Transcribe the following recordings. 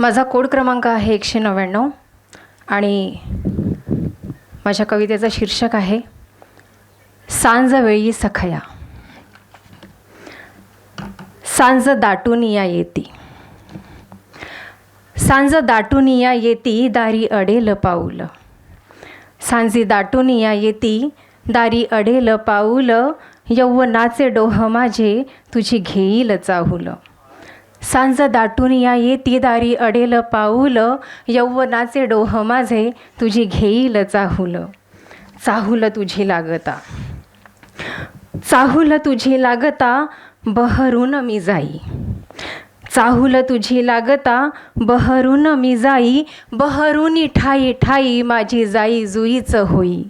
माझा कोड क्रमांक आहे 199 आणि माझ्या कवितेचं शीर्षक आहे सांज वेळी सखया. सांज दाटून या येती, सांज दाटून या येती दारी अडेल पाऊल. सांजी दाटून या येती दारी अडेल पाऊल, यौवनाचे डोह माझे तुझी घेईल चाहूल. सांज दाटून या येती दारी अडेल पाऊल, यौवनाचे डोह माझे तुझी घेईल चाहूल. चाहूल तुझी लागता, चाहूल तुझी लागता बहरून मी जाई. चाहूल तुझी लागता बहरून मी जाई, बहरून ठाई ठाई माझी जाई जुईच होई.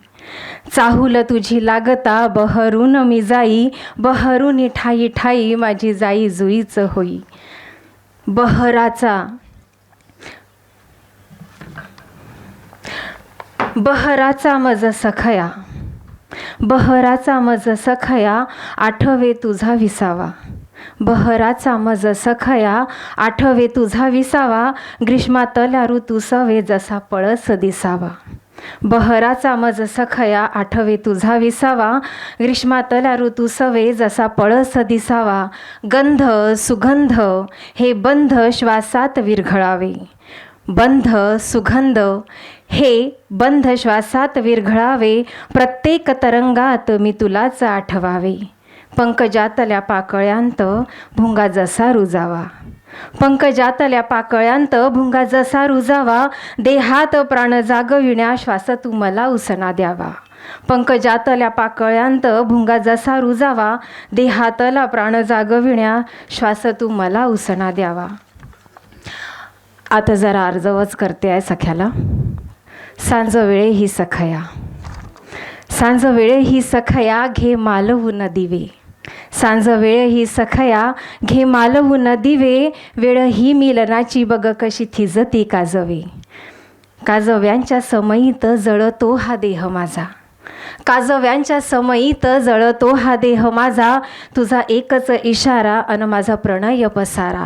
चाहूल तुझी लागता बहरून मी जाई, बहरून ठाई ठाई माझी जाई जुईच होई. बहराचा मज सखया, बहराचा मज सखया आठवे तुझा विसावा. बहराचा मज सखया आठवे तुझा विसावा, ग्रीष्मातल्या ऋतू सवे जसा पळस दिसावा. बहराचा मज सखया आठवे तुझा विसावा, ग्रीष्मातल्या ऋतू सवे जसा पळस दिसावा. गंध सुगंध हे बंध श्वासात विरघळावे, बंध सुगंध हे बंध श्वासात विरघळावे. प्रत्येक तरंगात मी तुलाच आठवावे. पंकजातल्या पाकळ्यांत भुंगा जसा रुजावा, पंकजातल्या पाकळ्यांत भुंगा जसा रुजावा. देहात प्राण जागविण्या श्वास तू मला उसना द्यावा. पंकजातल्या पाकळ्यांत भुंगा जसा रुजावा, देहातला प्राण जागविण्या श्वास तू मला उसना द्यावा. आता जरा अर्जवच करते आहे सख्याला. सांज वेळे ही सखया, सांज वेळे ही सखया घे मालवून दिवे. सांज वेळ ही सखया घे मालवून दिवे, वेळ ही मिलनाची बघ कशी थिजती काजवे. काजव्यांच्या समयीत जळतो हा देह माझा, काजव्यांच्या समयीत जळतो हा देह माझा. तुझा एकच इशारा अन माझा प्रणय पसारा.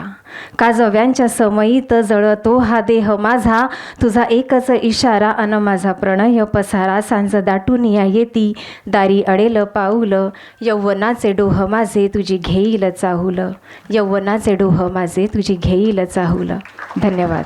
काजव्यांच्या समयीत जळतो हा देह माझा, तुझा एकच इशारा अन माझा प्रणय पसारा. सांज दाटून या येती दारी अडेल पाऊल, यौवनाचे डोह माझे तुझी घेईल चाहूल. यौवनाचे डोह माझे तुझी घेईल चाहूल. धन्यवाद.